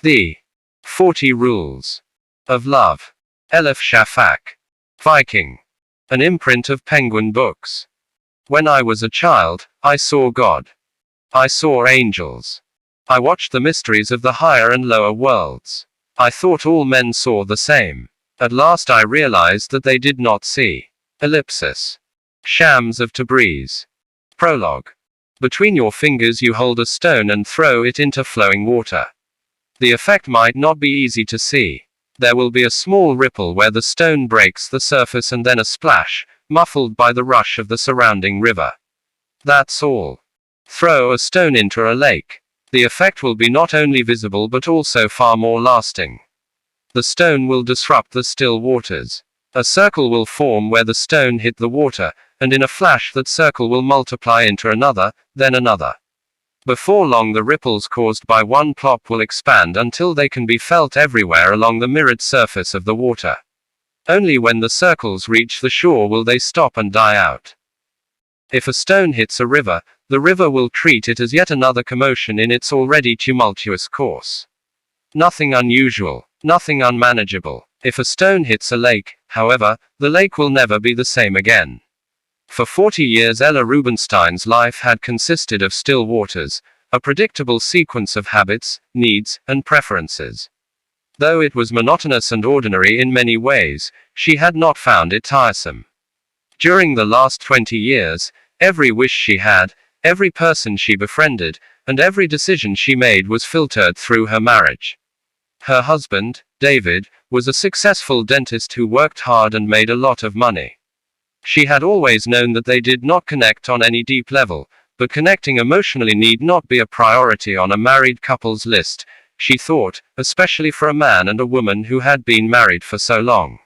The 40 Rules of Love. Elif Shafak. Viking. An imprint of Penguin Books. When I was a child, I saw God. I saw angels. I watched the mysteries of the higher and lower worlds. I thought all men saw the same. At last I realized that they did not see. Ellipsis. Shams of Tabriz. Prologue. Between your fingers you hold a stone and throw it into flowing water. The effect might not be easy to see. There will be a small ripple where the stone breaks the surface and then a splash, muffled by the rush of the surrounding river. That's all. Throw a stone into a lake. The effect will be not only visible but also far more lasting. The stone will disrupt the still waters. A circle will form where the stone hit the water, and in a flash that circle will multiply into another, then another. Before long the ripples caused by one plop will expand until they can be felt everywhere along the mirrored surface of the water. Only when the circles reach the shore will they stop and die out. If a stone hits a river, the river will treat it as yet another commotion in its already tumultuous course. Nothing unusual, nothing unmanageable. If a stone hits a lake, however, the lake will never be the same again. For 40 years Ella Rubinstein's life had consisted of still waters, a predictable sequence of habits, needs, and preferences. Though it was monotonous and ordinary in many ways, she had not found it tiresome. During the last 20 years, every wish she had, every person she befriended, and every decision she made was filtered through her marriage. Her husband, David, was a successful dentist who worked hard and made a lot of money. She had always known that they did not connect on any deep level, but connecting emotionally need not be a priority on a married couple's list, she thought, especially for a man and a woman who had been married for so long.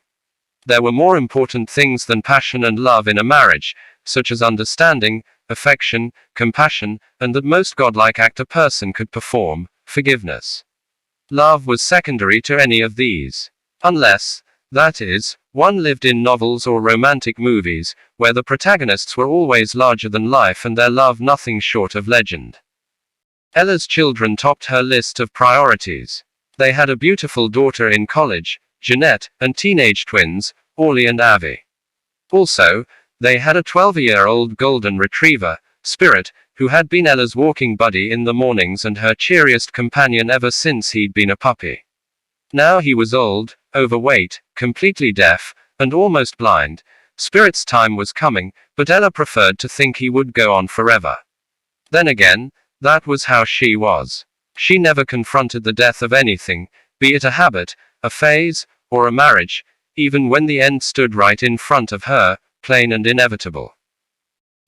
There were more important things than passion and love in a marriage, such as understanding, affection, compassion, and that most godlike act a person could perform, forgiveness. Love was secondary to any of these. Unless, that is, one lived in novels or romantic movies, where the protagonists were always larger than life and their love nothing short of legend. Ella's children topped her list of priorities. They had a beautiful daughter in college, Jeanette, and teenage twins, Orly and Avi. Also, they had a 12-year-old golden retriever, Spirit, who had been Ella's walking buddy in the mornings and her cheeriest companion ever since he'd been a puppy. Now he was old, overweight, completely deaf, and almost blind. Spirit's time was coming, but Ella preferred to think he would go on forever. Then again, that was how she was. She never confronted the death of anything, be it a habit, a phase, or a marriage, even when the end stood right in front of her, plain and inevitable.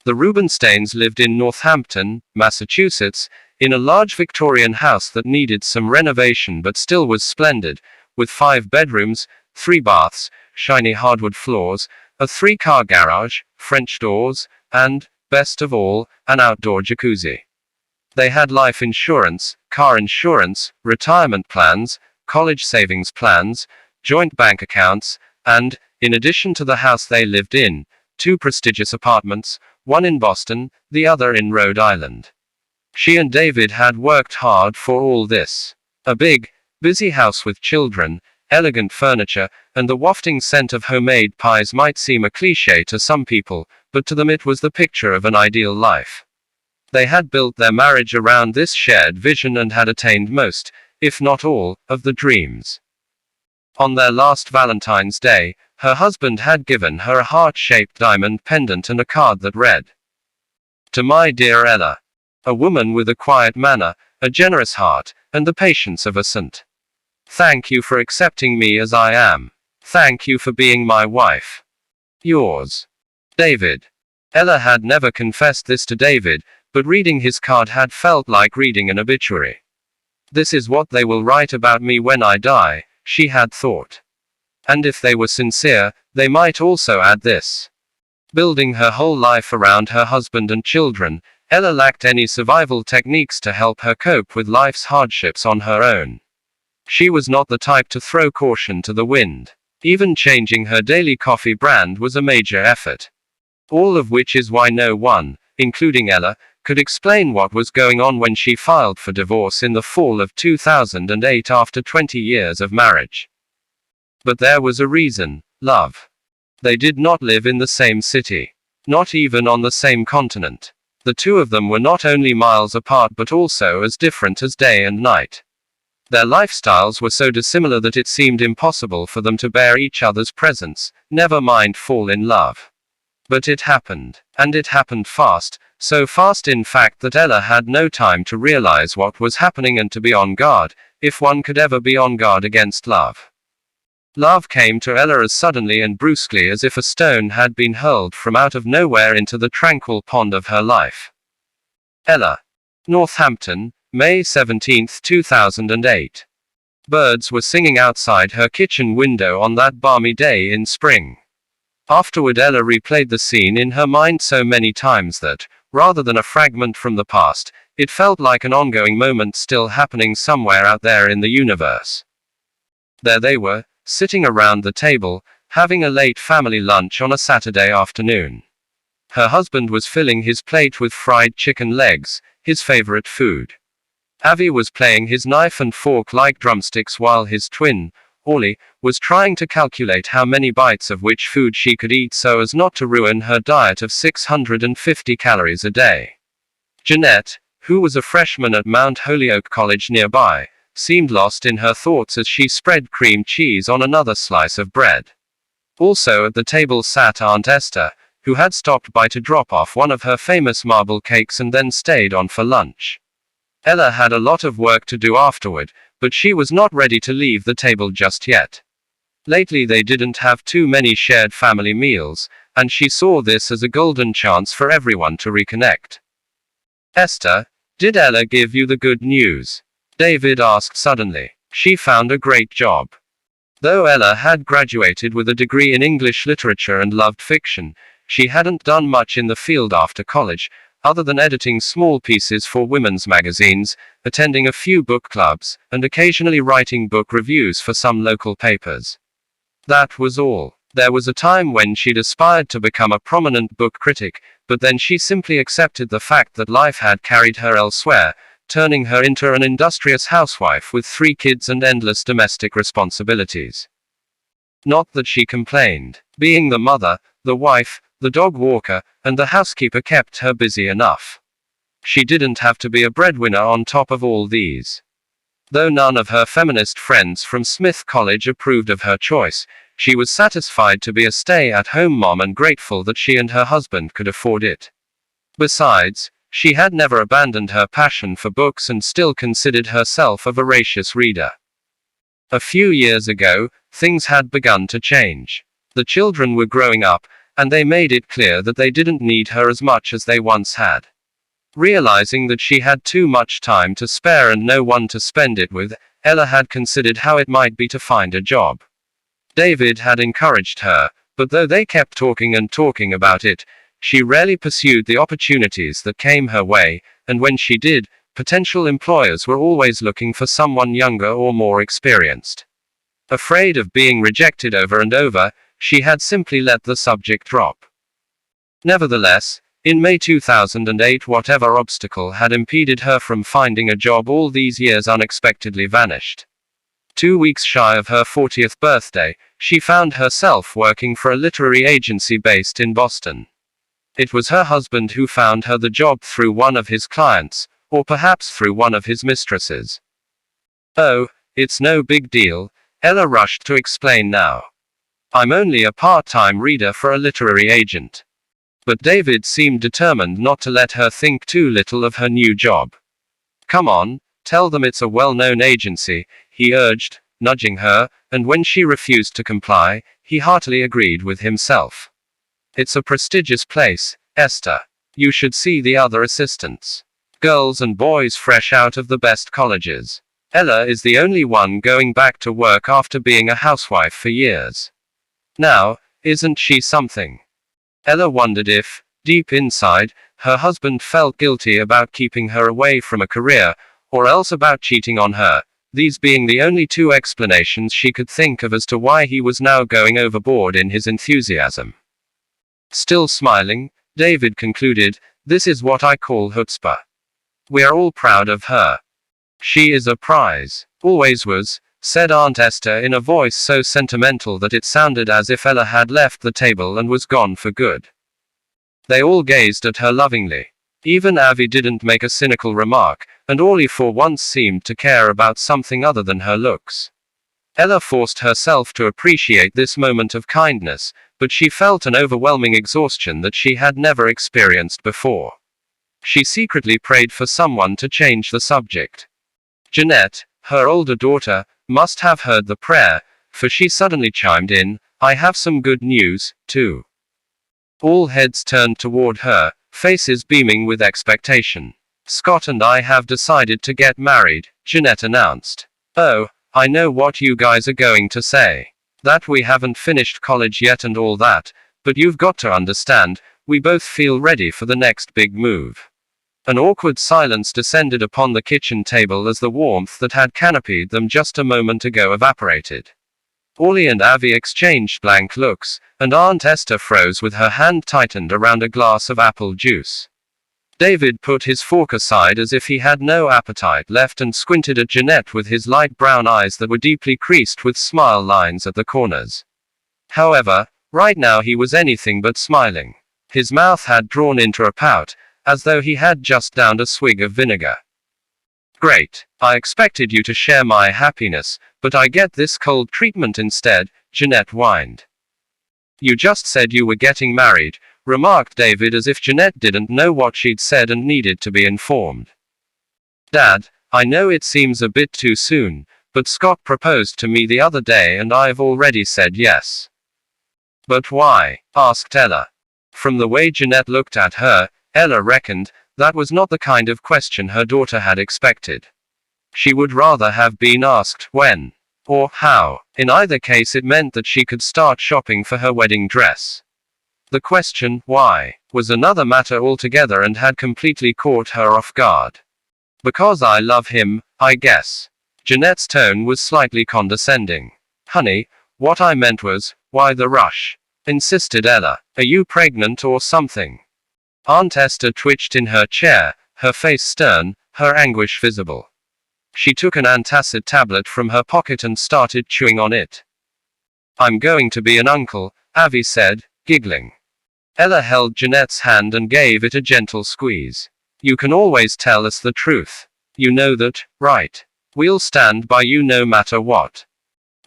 The Rubinsteins lived in Northampton, Massachusetts, in a large Victorian house that needed some renovation but still was splendid, with 5 bedrooms, 3 baths, shiny hardwood floors, a 3-car garage, French doors, and, best of all, an outdoor jacuzzi. They had life insurance, car insurance, retirement plans, college savings plans, joint bank accounts, and, in addition to the house they lived in, 2 prestigious apartments, one in Boston, the other in Rhode Island. She and David had worked hard for all this. A big, busy house with children, elegant furniture, and the wafting scent of homemade pies might seem a cliché to some people, but to them it was the picture of an ideal life. They had built their marriage around this shared vision and had attained most, if not all, of the dreams. On their last Valentine's Day, her husband had given her a heart-shaped diamond pendant and a card that read, "To my dear Ella. A woman with a quiet manner, a generous heart, and the patience of a saint. Thank you for accepting me as I am. Thank you for being my wife. Yours, David." Ella had never confessed this to David, but reading his card had felt like reading an obituary. This is what they will write about me when I die, she had thought. And if they were sincere, they might also add this. Building her whole life around her husband and children, Ella lacked any survival techniques to help her cope with life's hardships on her own. She was not the type to throw caution to the wind. Even changing her daily coffee brand was a major effort. All of which is why no one, including Ella, could explain what was going on when she filed for divorce in the fall of 2008 after 20 years of marriage. But there was a reason: love. They did not live in the same city. Not even on the same continent. The two of them were not only miles apart but also as different as day and night. Their lifestyles were so dissimilar that it seemed impossible for them to bear each other's presence, never mind fall in love. But it happened. And it happened fast, so fast in fact that Ella had no time to realize what was happening and to be on guard, if one could ever be on guard against love. Love came to Ella as suddenly and brusquely as if a stone had been hurled from out of nowhere into the tranquil pond of her life. Ella. Northampton, May 17, 2008. Birds were singing outside her kitchen window on that balmy day in spring. Afterward, Ella replayed the scene in her mind so many times that, rather than a fragment from the past, it felt like an ongoing moment still happening somewhere out there in the universe. There they were, sitting around the table, having a late family lunch on a Saturday afternoon. Her husband was filling his plate with fried chicken legs, his favorite food. Avi was playing his knife and fork like drumsticks while his twin, Ollie, was trying to calculate how many bites of which food she could eat so as not to ruin her diet of 650 calories a day. Jeanette, who was a freshman at Mount Holyoke College nearby, seemed lost in her thoughts as she spread cream cheese on another slice of bread. Also at the table sat Aunt Esther, who had stopped by to drop off one of her famous marble cakes and then stayed on for lunch. Ella had a lot of work to do afterward, but she was not ready to leave the table just yet. Lately they didn't have too many shared family meals, and she saw this as a golden chance for everyone to reconnect. Esther, did Ella give you the good news? David asked suddenly. She found a great job. Though Ella had graduated with a degree in English literature and loved fiction, she hadn't done much in the field after college, other than editing small pieces for women's magazines, attending a few book clubs, and occasionally writing book reviews for some local papers. That was all. There was a time when she'd aspired to become a prominent book critic, but then she simply accepted the fact that life had carried her elsewhere, turning her into an industrious housewife with 3 kids and endless domestic responsibilities. Not that she complained. Being the mother, the wife, the dog walker, and the housekeeper kept her busy enough. She didn't have to be a breadwinner on top of all these. Though none of her feminist friends from Smith College approved of her choice, she was satisfied to be a stay-at-home mom and grateful that she and her husband could afford it. Besides, she had never abandoned her passion for books and still considered herself a voracious reader. A few years ago, things had begun to change. The children were growing up, and they made it clear that they didn't need her as much as they once had. Realizing that she had too much time to spare and no one to spend it with, Ella had considered how it might be to find a job. David had encouraged her, but though they kept talking and talking about it, she rarely pursued the opportunities that came her way, and when she did, potential employers were always looking for someone younger or more experienced. Afraid of being rejected over and over, she had simply let the subject drop. Nevertheless, in May 2008, whatever obstacle had impeded her from finding a job all these years unexpectedly vanished. 2 weeks shy of her 40th birthday, she found herself working for a literary agency based in Boston. It was her husband who found her the job through one of his clients, or perhaps through one of his mistresses. Oh, it's no big deal, Ella rushed to explain now. I'm only a part-time reader for a literary agent. But David seemed determined not to let her think too little of her new job. Come on, tell them it's a well-known agency, he urged, nudging her, and when she refused to comply, he heartily agreed with himself. It's a prestigious place, Esther. You should see the other assistants. Girls and boys fresh out of the best colleges. Ella is the only one going back to work after being a housewife for years. Now, isn't she something? Ella wondered if, deep inside, her husband felt guilty about keeping her away from a career, or else about cheating on her, these being the only 2 explanations she could think of as to why he was now going overboard in his enthusiasm. Still smiling, David concluded, This is what I call chutzpah. We are all proud of her. She is a prize. Always was, said Aunt Esther in a voice so sentimental that it sounded as if Ella had left the table and was gone for good. They all gazed at her lovingly. Even Avi didn't make a cynical remark, and Orly for once seemed to care about something other than her looks. Ella forced herself to appreciate this moment of kindness, but she felt an overwhelming exhaustion that she had never experienced before. She secretly prayed for someone to change the subject. Jeanette, her older daughter, must have heard the prayer, for she suddenly chimed in, "I have some good news, too." All heads turned toward her, faces beaming with expectation. "Scott and I have decided to get married," Jeanette announced. "Oh, I know what you guys are going to say. That we haven't finished college yet and all that, but you've got to understand, we both feel ready for the next big move." An awkward silence descended upon the kitchen table as the warmth that had canopied them just a moment ago evaporated. Orly and Avi exchanged blank looks, and Aunt Esther froze with her hand tightened around a glass of apple juice. David put his fork aside as if he had no appetite left and squinted at Jeanette with his light brown eyes that were deeply creased with smile lines at the corners. However, right now he was anything but smiling. His mouth had drawn into a pout, as though he had just downed a swig of vinegar. "Great. I expected you to share my happiness, but I get this cold treatment instead," Jeanette whined. "You just said you were getting married," remarked David as if Jeanette didn't know what she'd said and needed to be informed. "Dad, I know it seems a bit too soon, but Scott proposed to me the other day and I've already said yes." "But why?" asked Ella. From the way Jeanette looked at her, Ella reckoned, that was not the kind of question her daughter had expected. She would rather have been asked when, or how. In either case it meant that she could start shopping for her wedding dress. The question, why, was another matter altogether and had completely caught her off guard. "Because I love him, I guess." Jeanette's tone was slightly condescending. "Honey, what I meant was, why the rush?" insisted Ella. "Are you pregnant or something?" Aunt Esther twitched in her chair, her face stern, her anguish visible. She took an antacid tablet from her pocket and started chewing on it. "I'm going to be an uncle," Avi said, giggling. Ella held Jeanette's hand and gave it a gentle squeeze. "You can always tell us the truth. You know that, right? We'll stand by you no matter what."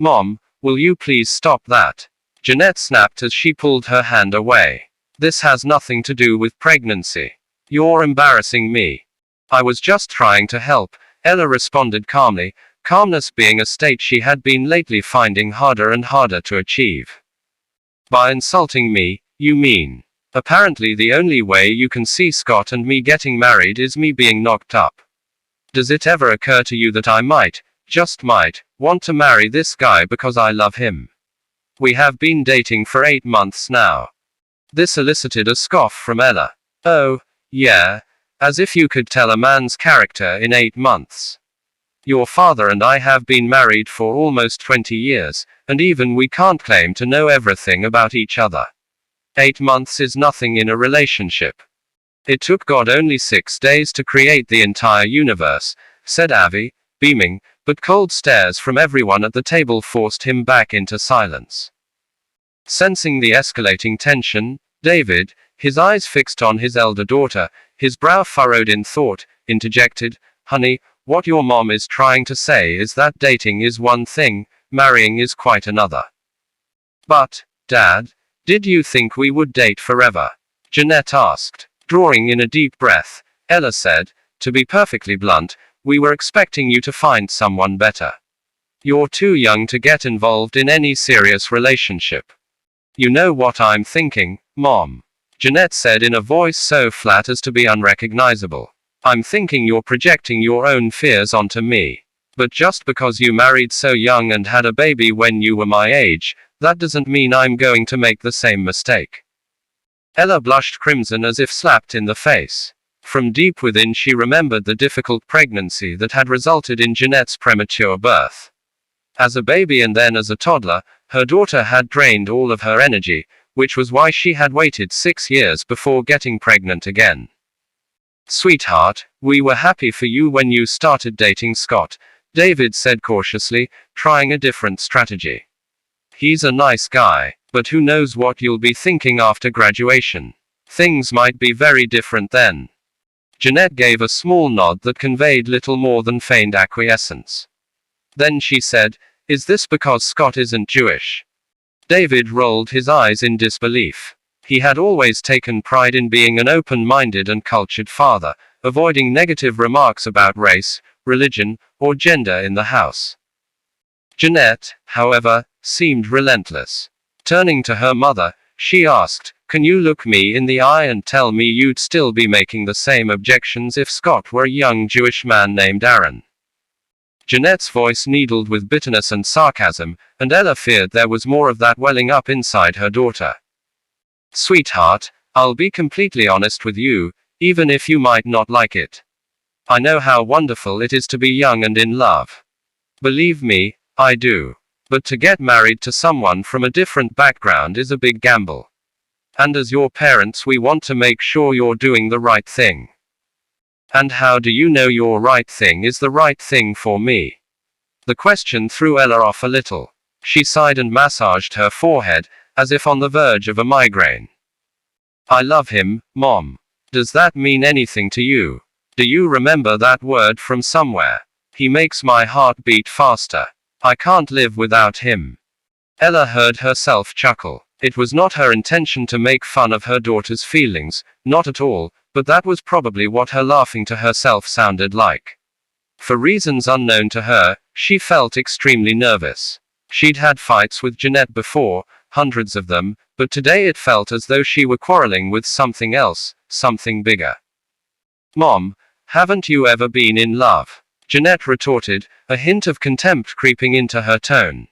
"Mom, will you please stop that?" Jeanette snapped as she pulled her hand away. "This has nothing to do with pregnancy. You're embarrassing me." "I was just trying to help," Ella responded calmly, calmness being a state she had been lately finding harder and harder to achieve. "By insulting me, you mean? Apparently the only way you can see Scott and me getting married is me being knocked up. Does it ever occur to you that I might, just might, want to marry this guy because I love him? We have been dating for 8 months now." This elicited a scoff from Ella. "Oh, yeah, as if you could tell a man's character in 8 months. Your father and I have been married for almost 20 years, and even we can't claim to know everything about each other. 8 months is nothing in a relationship. It took God only 6 days to create the entire universe," said Avi, beaming, but cold stares from everyone at the table forced him back into silence. Sensing the escalating tension, David, his eyes fixed on his elder daughter, his brow furrowed in thought, interjected, "Honey, what your mom is trying to say is that dating is one thing, marrying is quite another." "But, Dad, did you think we would date forever?" Jeanette asked. Drawing in a deep breath, Ella said, "To be perfectly blunt, we were expecting you to find someone better. You're too young to get involved in any serious relationship." "You know what I'm thinking, Mom," Jeanette said in a voice so flat as to be unrecognizable. "I'm thinking you're projecting your own fears onto me. But just because you married so young and had a baby when you were my age, that doesn't mean I'm going to make the same mistake." Ella blushed crimson as if slapped in the face. From deep within she remembered the difficult pregnancy that had resulted in Jeanette's premature birth. As a baby and then as a toddler, her daughter had drained all of her energy, which was why she had waited 6 years before getting pregnant again. Sweetheart, we were happy for you when you started dating Scott, David said cautiously, trying a different strategy. He's a nice guy, but who knows what you'll be thinking after graduation. Things might be very different then. Jeanette gave a small nod that conveyed little more than feigned acquiescence. Then she said, "Is this because Scott isn't Jewish?" David rolled his eyes in disbelief. He had always taken pride in being an open-minded and cultured father, avoiding negative remarks about race, religion, or gender in the house. Jeanette, however, seemed relentless. Turning to her mother, she asked, "Can you look me in the eye and tell me you'd still be making the same objections if Scott were a young Jewish man named Aaron?" Jeanette's voice needled with bitterness and sarcasm, and Ella feared there was more of that welling up inside her daughter. "Sweetheart, I'll be completely honest with you, even if you might not like it. I know how wonderful it is to be young and in love. Believe me, I do. But to get married to someone from a different background is a big gamble. And as your parents, we want to make sure you're doing the right thing." "And how do you know your right thing is the right thing for me?" The question threw Ella off a little. She sighed and massaged her forehead, as if on the verge of a migraine. "I love him, Mom. Does that mean anything to you? Do you remember that word from somewhere? He makes my heart beat faster. I can't live without him." Ella heard herself chuckle. It was not her intention to make fun of her daughter's feelings, not at all, but that was probably what her laughing to herself sounded like. For reasons unknown to her, she felt extremely nervous. She'd had fights with Jeanette before, hundreds of them, but today it felt as though she were quarreling with something else, something bigger. "Mom, haven't you ever been in love?" Jeanette retorted, a hint of contempt creeping into her tone.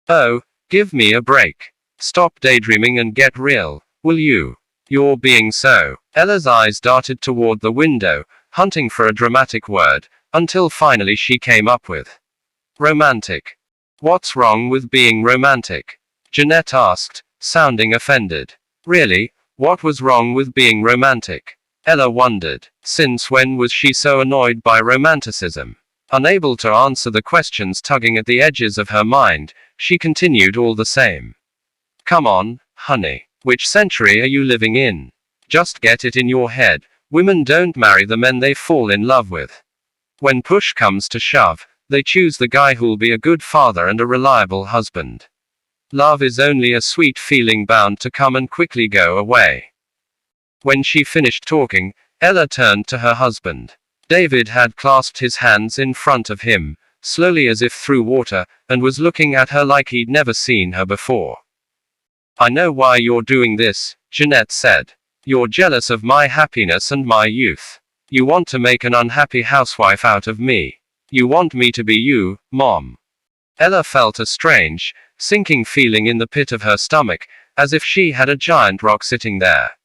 "Oh, give me a break. Stop daydreaming and get real, will you? You're being so." Ella's eyes darted toward the window, hunting for a dramatic word, until finally she came up with romantic. "What's wrong with being romantic?" Jeanette asked, sounding offended. Really, what was wrong with being romantic? Ella wondered. Since when was she so annoyed by romanticism? Unable to answer the questions tugging at the edges of her mind, she continued all the same. "Come on, honey. Which century are you living in? Just get it in your head. Women don't marry the men they fall in love with. When push comes to shove, they choose the guy who'll be a good father and a reliable husband. Love is only a sweet feeling bound to come and quickly go away." When she finished talking, Ella turned to her husband. David had clasped his hands in front of him, slowly as if through water, and was looking at her like he'd never seen her before. "I know why you're doing this," Jeanette said. "You're jealous of my happiness and my youth. You want to make an unhappy housewife out of me. You want me to be you, Mom." Ella felt a strange, sinking feeling in the pit of her stomach, as if she had a giant rock sitting there.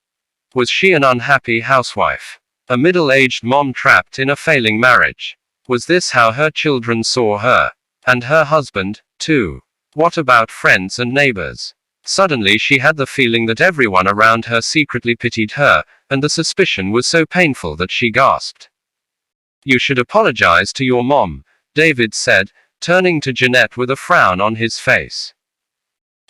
Was she an unhappy housewife? A middle-aged mom trapped in a failing marriage? Was this how her children saw her? And her husband, too? What about friends and neighbors? Suddenly she had the feeling that everyone around her secretly pitied her, and the suspicion was so painful that she gasped. "You should apologize to your mom," David said, turning to Jeanette with a frown on his face.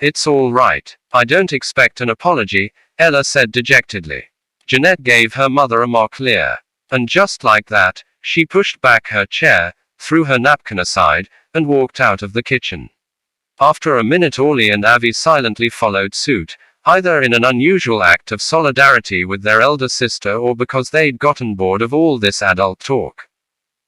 "It's all right. I don't expect an apology," Ella said dejectedly. Jeanette gave her mother a mock leer. And just like that, she pushed back her chair, threw her napkin aside, and walked out of the kitchen. After a minute Orly and Avi silently followed suit, either in an unusual act of solidarity with their elder sister or because they'd gotten bored of all this adult talk.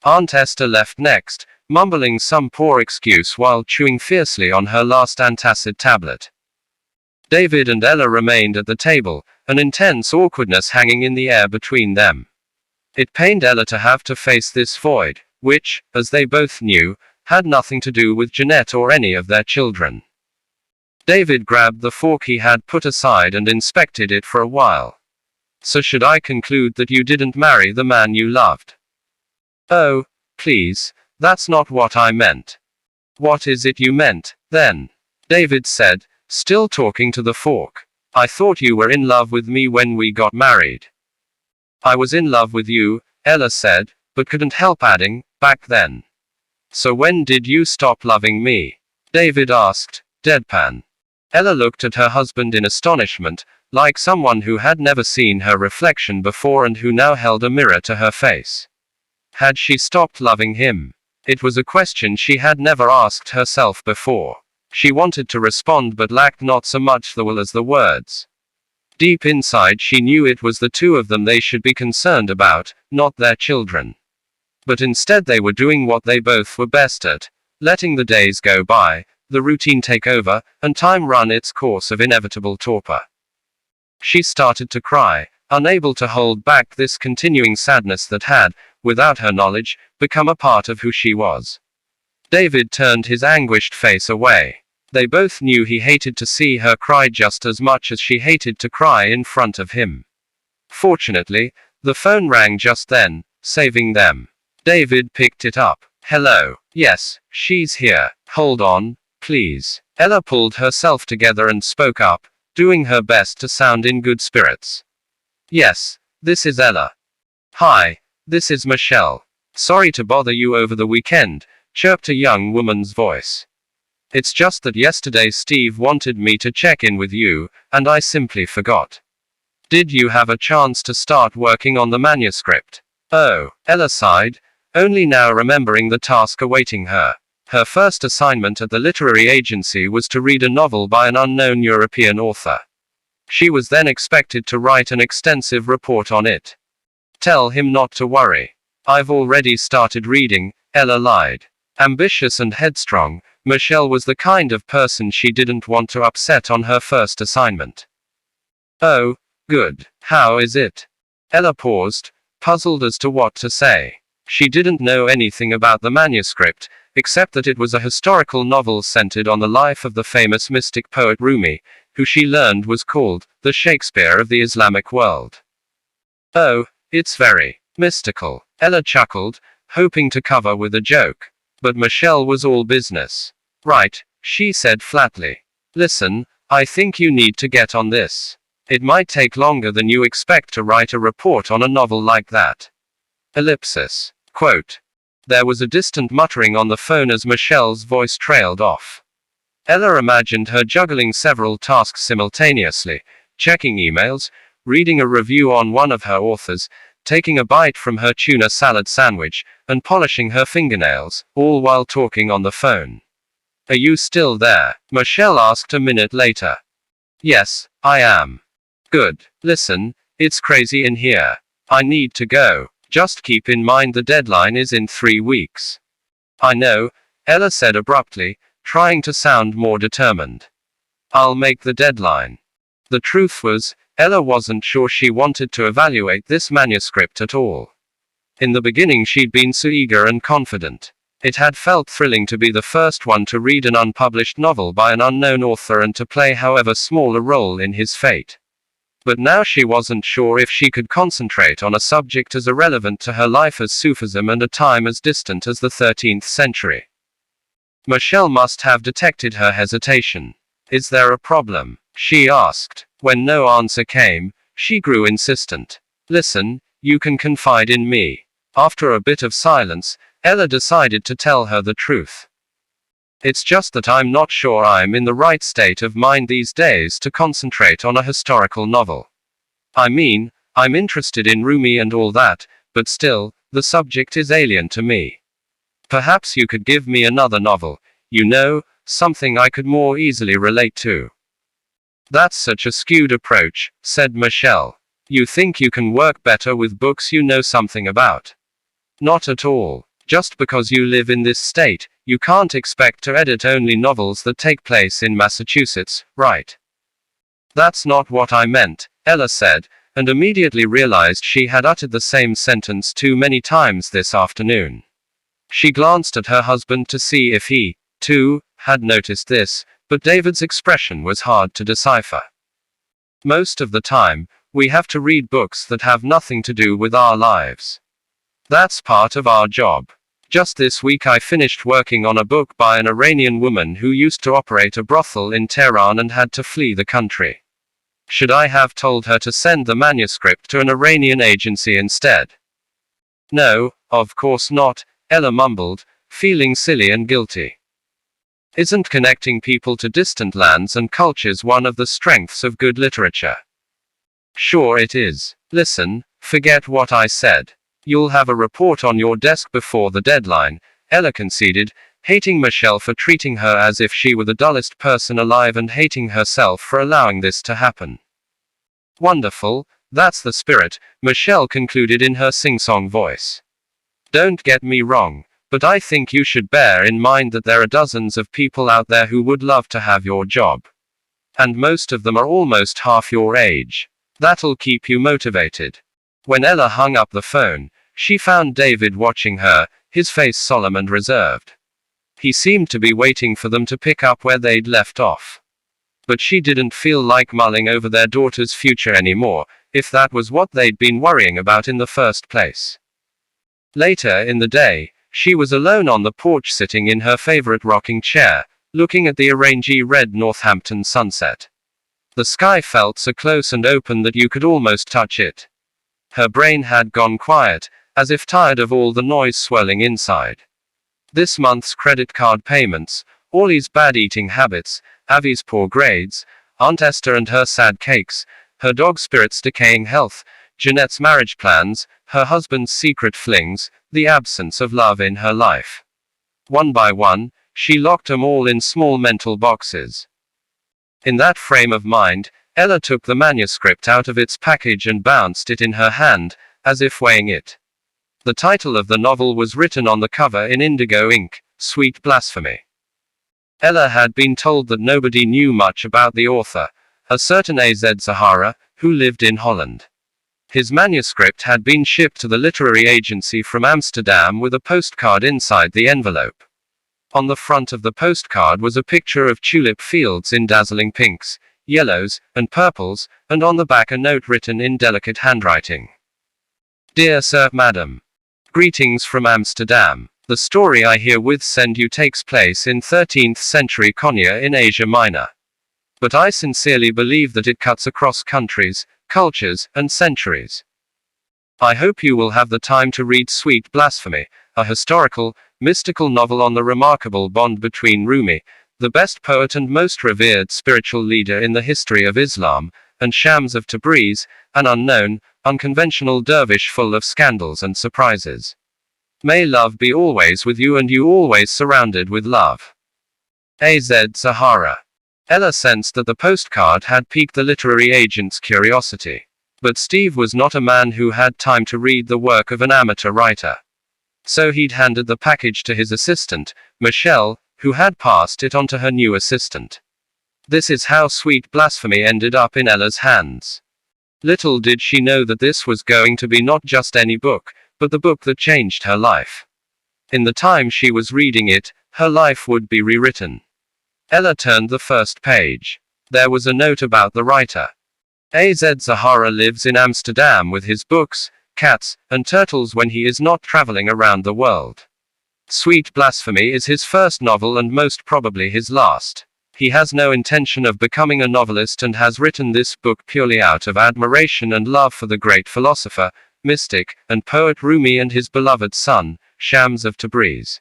Aunt Esther left next, mumbling some poor excuse while chewing fiercely on her last antacid tablet. David and Ella remained at the table, an intense awkwardness hanging in the air between them. It pained Ella to have to face this void, which, as they both knew, had nothing to do with Jeanette or any of their children. David grabbed the fork he had put aside and inspected it for a while. "So should I conclude that you didn't marry the man you loved?" "Oh, please, that's not what I meant." "What is it you meant, then?" David said, still talking to the fork. "I thought you were in love with me when we got married." I was in love with you, Ella said, but couldn't help adding, back then. So when did you stop loving me? David asked, deadpan. Ella looked at her husband in astonishment, like someone who had never seen her reflection before and who now held a mirror to her face. Had she stopped loving him? It was a question she had never asked herself before. She wanted to respond but lacked not so much the will as the words. Deep inside she knew it was the two of them they should be concerned about, not their children. But instead they were doing what they both were best at, letting the days go by, the routine take over, and time run its course of inevitable torpor. She started to cry, unable to hold back this continuing sadness that had, without her knowledge, become a part of who she was. David turned his anguished face away. They both knew he hated to see her cry just as much as she hated to cry in front of him. Fortunately, the phone rang just then, saving them. David picked it up. Hello. Yes, she's here. Hold on, please. Ella pulled herself together and spoke up, doing her best to sound in good spirits. Yes, this is Ella. Hi, this is Michelle. Sorry to bother you over the weekend, chirped a young woman's voice. It's just that yesterday Steve wanted me to check in with you, and I simply forgot. Did you have a chance to start working on the manuscript? Oh, Ella sighed, only now remembering the task awaiting her. Her first assignment at the literary agency was to read a novel by an unknown European author. She was then expected to write an extensive report on it. Tell him not to worry. I've already started reading, Ella lied. Ambitious and headstrong, Michelle was the kind of person she didn't want to upset on her first assignment. Oh, good. How is it? Ella paused, puzzled as to what to say. She didn't know anything about the manuscript, except that it was a historical novel centered on the life of the famous mystic poet Rumi, who she learned was called the Shakespeare of the Islamic world. Oh, it's very mystical. Ella chuckled, hoping to cover with a joke. But Michelle was all business. Right, she said flatly. Listen, I think you need to get on this. It might take longer than you expect to write a report on a novel like that. Ellipsis. Quote. There was a distant muttering on the phone as Michelle's voice trailed off. Ella imagined her juggling several tasks simultaneously, checking emails, reading a review on one of her authors, taking a bite from her tuna salad sandwich, and polishing her fingernails, all while talking on the phone. Are you still there? Michelle asked a minute later. Yes, I am. Good. Listen, it's crazy in here. I need to go. Just keep in mind the deadline is in 3 weeks. I know, Ella said abruptly, trying to sound more determined. I'll make the deadline. The truth was, Ella wasn't sure she wanted to evaluate this manuscript at all. In the beginning she'd been so eager and confident. It had felt thrilling to be the first one to read an unpublished novel by an unknown author and to play however small a role in his fate. But now she wasn't sure if she could concentrate on a subject as irrelevant to her life as Sufism and a time as distant as the 13th century. Michelle must have detected her hesitation. Is there a problem? She asked. When no answer came, she grew insistent. Listen, you can confide in me. After a bit of silence, Ella decided to tell her the truth. It's just that I'm not sure I'm in the right state of mind these days to concentrate on a historical novel. I mean, I'm interested in Rumi and all that, but still, the subject is alien to me. Perhaps you could give me another novel, you know, something I could more easily relate to. That's such a skewed approach, said Michelle. You think you can work better with books you know something about. Not at all. Just because you live in this state, you can't expect to edit only novels that take place in Massachusetts, right? That's not what I meant, Ella said, and immediately realized she had uttered the same sentence too many times this afternoon. She glanced at her husband to see if he, too, had noticed this, but David's expression was hard to decipher. Most of the time, we have to read books that have nothing to do with our lives. That's part of our job. Just this week I finished working on a book by an Iranian woman who used to operate a brothel in Tehran and had to flee the country. Should I have told her to send the manuscript to an Iranian agency instead? No, of course not, Ella mumbled, feeling silly and guilty. Isn't connecting people to distant lands and cultures one of the strengths of good literature? Sure it is. Listen, forget what I said. You'll have a report on your desk before the deadline, Ella conceded, hating Michelle for treating her as if she were the dullest person alive and hating herself for allowing this to happen. Wonderful, that's the spirit, Michelle concluded in her sing-song voice. Don't get me wrong, but I think you should bear in mind that there are dozens of people out there who would love to have your job. And most of them are almost half your age. That'll keep you motivated. When Ella hung up the phone, she found David watching her, his face solemn and reserved. He seemed to be waiting for them to pick up where they'd left off. But she didn't feel like mulling over their daughter's future anymore, if that was what they'd been worrying about in the first place. Later in the day, she was alone on the porch sitting in her favorite rocking chair, looking at the orangey red Northampton sunset. The sky felt so close and open that you could almost touch it. Her brain had gone quiet, as if tired of all the noise swirling inside. This month's credit card payments, Ollie's bad eating habits, Avi's poor grades, Aunt Esther and her sad cakes, her dog Spirit's decaying health, Jeanette's marriage plans, her husband's secret flings, the absence of love in her life. One by one, she locked them all in small mental boxes. In that frame of mind, Ella took the manuscript out of its package and bounced it in her hand, as if weighing it. The title of the novel was written on the cover in indigo ink, Sweet Blasphemy. Ella had been told that nobody knew much about the author, a certain Az Zahara, who lived in Holland. His manuscript had been shipped to the literary agency from Amsterdam with a postcard inside the envelope. On the front of the postcard was a picture of tulip fields in dazzling pinks, yellows, and purples, and on the back a note written in delicate handwriting. Dear Sir, Madam. Greetings from Amsterdam. The story I herewith send you takes place in 13th century Konya in Asia Minor. But I sincerely believe that it cuts across countries, cultures, and centuries. I hope you will have the time to read Sweet Blasphemy, a historical, mystical novel on the remarkable bond between Rumi, the best poet and most revered spiritual leader in the history of Islam, and Shams of Tabriz, an unknown, unconventional dervish full of scandals and surprises. May love be always with you and you always surrounded with love. Az Zahara. Ella sensed that the postcard had piqued the literary agent's curiosity. But Steve was not a man who had time to read the work of an amateur writer. So he'd handed the package to his assistant, Michelle, who had passed it on to her new assistant. This is how Sweet Blasphemy ended up in Ella's hands. Little did she know that this was going to be not just any book, but the book that changed her life. In the time she was reading it, her life would be rewritten. Ella turned the first page. There was a note about the writer. Az Zahara lives in Amsterdam with his books, cats, and turtles when he is not traveling around the world. Sweet Blasphemy is his first novel and most probably his last. He has no intention of becoming a novelist and has written this book purely out of admiration and love for the great philosopher, mystic, and poet Rumi and his beloved son, Shams of Tabriz.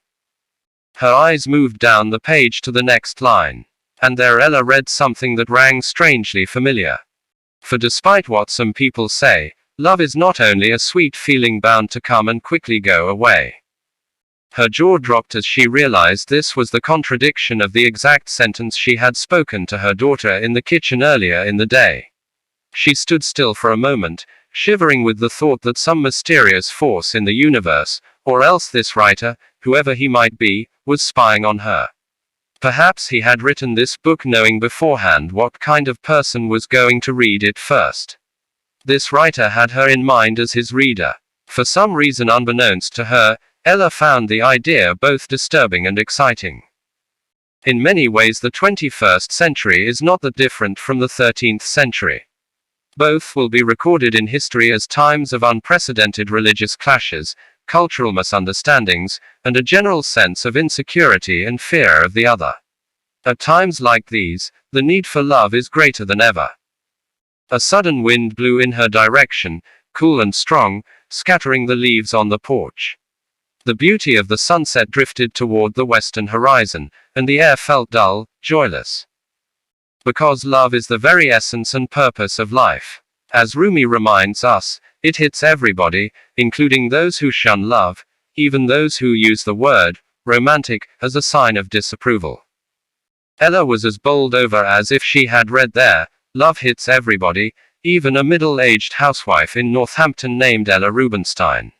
Her eyes moved down the page to the next line. And there Ella read something that rang strangely familiar. For despite what some people say, love is not only a sweet feeling bound to come and quickly go away. Her jaw dropped as she realized this was the contradiction of the exact sentence she had spoken to her daughter in the kitchen earlier in the day. She stood still for a moment, shivering with the thought that some mysterious force in the universe, or else this writer, whoever he might be, was spying on her. Perhaps he had written this book knowing beforehand what kind of person was going to read it first. This writer had her in mind as his reader. For some reason unbeknownst to her, Ella found the idea both disturbing and exciting. In many ways the 21st century is not that different from the 13th century. Both will be recorded in history as times of unprecedented religious clashes, cultural misunderstandings, and a general sense of insecurity and fear of the other. At times like these, the need for love is greater than ever. A sudden wind blew in her direction, cool and strong, scattering the leaves on the porch. The beauty of the sunset drifted toward the western horizon, and the air felt dull, joyless. Because love is the very essence and purpose of life. As Rumi reminds us, it hits everybody, including those who shun love, even those who use the word romantic as a sign of disapproval. Ella was as bowled over as if she had read there, love hits everybody, even a middle-aged housewife in Northampton named Ella Rubinstein.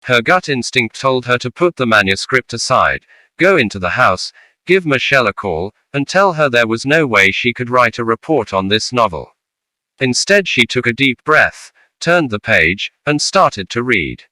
Her gut instinct told her to put the manuscript aside, go into the house, give Michelle a call, and tell her there was no way she could write a report on this novel. Instead she took a deep breath, turned the page, and started to read.